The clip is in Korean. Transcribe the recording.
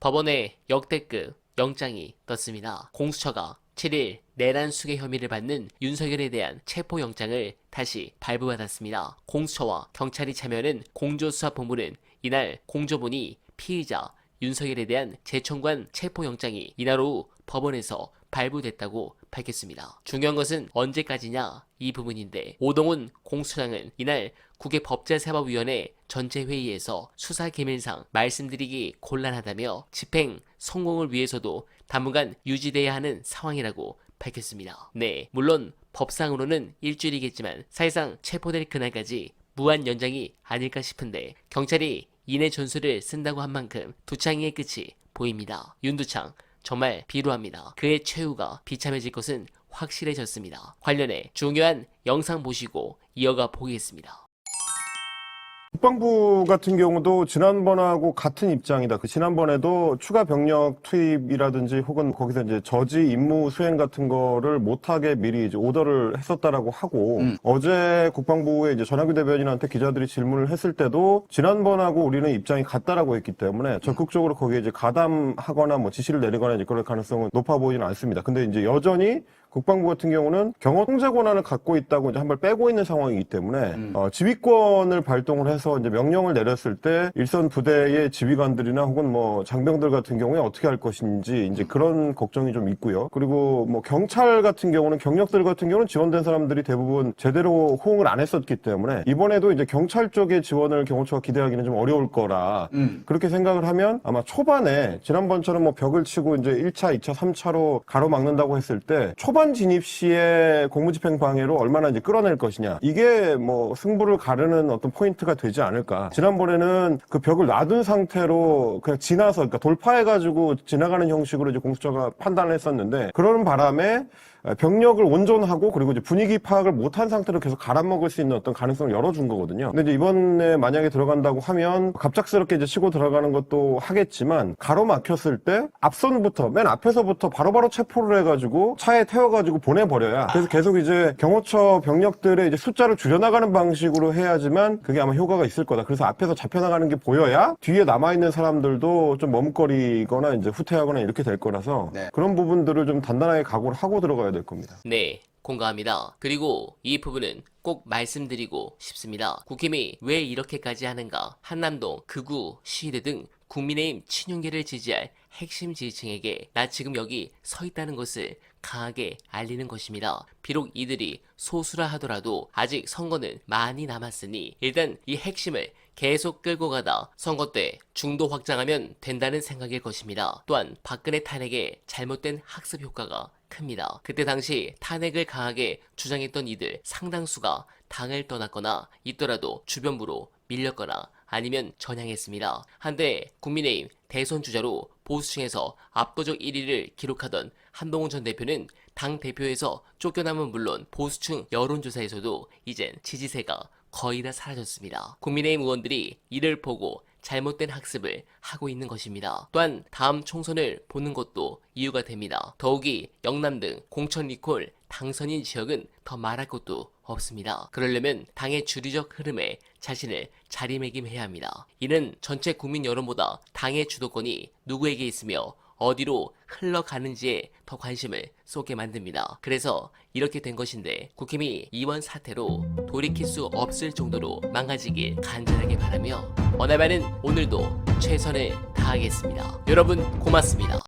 법원에 역대급 영장이 떴습니다. 공수처가 7일 내란 수괴 혐의를 받는 윤석열에 대한 체포영장을 다시 발부받았습니다. 공수처와 경찰이 참여하는 공조수사본부는 이날 공조본이 피의자 윤석열에 대한 재청구한 체포영장이 이날 오후 법원에서 발부됐다고 밝혔습니다. 중요한 것은 언제까지냐 이 부분인데, 오동훈 공수처장은 이날 국외법제사법위원회 전체회의에서 수사기밀상 말씀드리기 곤란하다며 집행 성공을 위해서도 당분간 유지돼야 하는 상황이라고 밝혔습니다. 네, 물론 법상으로는 일주일이겠지만 사실상 체포될 그날까지 무한 연장이 아닐까 싶은데, 경찰이 이내 전술을 쓴다고 한 만큼 두창이의 끝이 보입니다. 윤두창 정말 비루합니다. 그의 최후가 비참해질 것은 확실해졌습니다. 관련해 중요한 영상 보시고 이어가 보겠습니다. 국방부 같은 경우도 지난번하고 같은 입장이다. 그 지난번에도 추가 병력 투입이라든지 혹은 거기서 이제 저지 임무 수행 같은 거를 못하게 미리 이제 오더를 했었다라고 하고, 어제 국방부의 이제 전학규 대변인한테 기자들이 질문을 했을 때도 지난번하고 우리는 입장이 같다라고 했기 때문에 적극적으로 거기에 이제 가담하거나 뭐 지시를 내리거나 이제 그럴 가능성은 높아 보이지는 않습니다. 근데 이제 여전히 국방부 같은 경우는 경호 통제 권한을 갖고 있다고 이제 한 발 빼고 있는 상황이기 때문에 지휘권을 발동을 해서 이제 명령을 내렸을 때 일선 부대의 지휘관들이나 혹은 뭐 장병들 같은 경우에 어떻게 할 것인지 이제 그런 걱정이 좀 있고요. 그리고 뭐 경찰 같은 경우는 경력들 같은 경우는 지원된 사람들이 대부분 제대로 호응을 안 했었기 때문에 이번에도 이제 경찰 쪽의 지원을 경호처가 기대하기는 좀 어려울 거라 그렇게 생각을 하면 아마 초반에 지난번처럼 뭐 벽을 치고 이제 1차, 2차, 3차로 가로막는다고 했을 때 초반 진입 시에 공무집행 방해로 얼마나 이제 끌어낼 것이냐, 이게 뭐 승부를 가르는 어떤 포인트가 되지 않을까. 지난번에는 그 벽을 놔둔 상태로 그냥 지나서, 그러니까 돌파해가지고 지나가는 형식으로 이제 공수처가 판단을 했었는데, 그러는 바람에 병력을 온전하고 그리고 이제 분위기 파악을 못한 상태로 계속 갈아먹을 수 있는 어떤 가능성을 열어준 거거든요. 근데 이제 이번에 만약에 들어간다고 하면 갑작스럽게 이제 치고 들어가는 것도 하겠지만, 가로막혔을 때 앞선부터 맨 앞에서부터 바로바로 체포를 해가지고 차에 태워가지고 보내버려야, 그래서 계속 이제 경호처 병력들의 이제 숫자를 줄여나가는 방식으로 해야지만 그게 아마 효과가 있을 거다. 그래서 앞에서 잡혀나가는 게 보여야 뒤에 남아있는 사람들도 좀 머뭇거리거나 이제 후퇴하거나 이렇게 될 거라서 그런 부분들을 좀 단단하게 각오를 하고 들어가야 될 겁니다. 네, 공감합니다. 그리고 이 부분은 꼭 말씀드리고 싶습니다. 국힘이 왜 이렇게까지 하는가? 한남동, 극우, 시위대 등 국민의힘 친윤계를 지지할 핵심 지지층에게 나 지금 여기 서 있다는 것을 강하게 알리는 것입니다. 비록 이들이 소수라 하더라도 아직 선거는 많이 남았으니 일단 이 핵심을 계속 끌고 가다 선거 때 중도 확장하면 된다는 생각일 것입니다. 또한 박근혜 탄핵의 잘못된 학습 효과가 큽니다. 그때 당시 탄핵을 강하게 주장했던 이들 상당수가 당을 떠났거나 있더라도 주변부로 밀렸거나 아니면 전향했습니다. 한때 국민의힘 대선 주자로 보수층에서 압도적 1위를 기록하던 한동훈 전 대표는 당 대표에서 쫓겨남은 물론 보수층 여론조사에서도 이젠 지지세가 거의 다 사라졌습니다. 국민의힘 의원들이 이를 보고 잘못된 학습을 하고 있는 것입니다. 또한 다음 총선을 보는 것도 이유가 됩니다. 더욱이 영남 등 공천 리콜 당선인 지역은 더 말할 것도 없습니다. 그러려면 당의 주류적 흐름에 자신을 자리매김해야 합니다. 이는 전체 국민 여론보다 당의 주도권이 누구에게 있으며 어디로 흘러가는지에 더 관심을 쏟게 만듭니다. 그래서 이렇게 된 것인데, 국힘이 이번 사태로 돌이킬 수 없을 정도로 망가지길 간절하게 바라며, 어나바는 오늘도 최선을 다하겠습니다. 여러분 고맙습니다.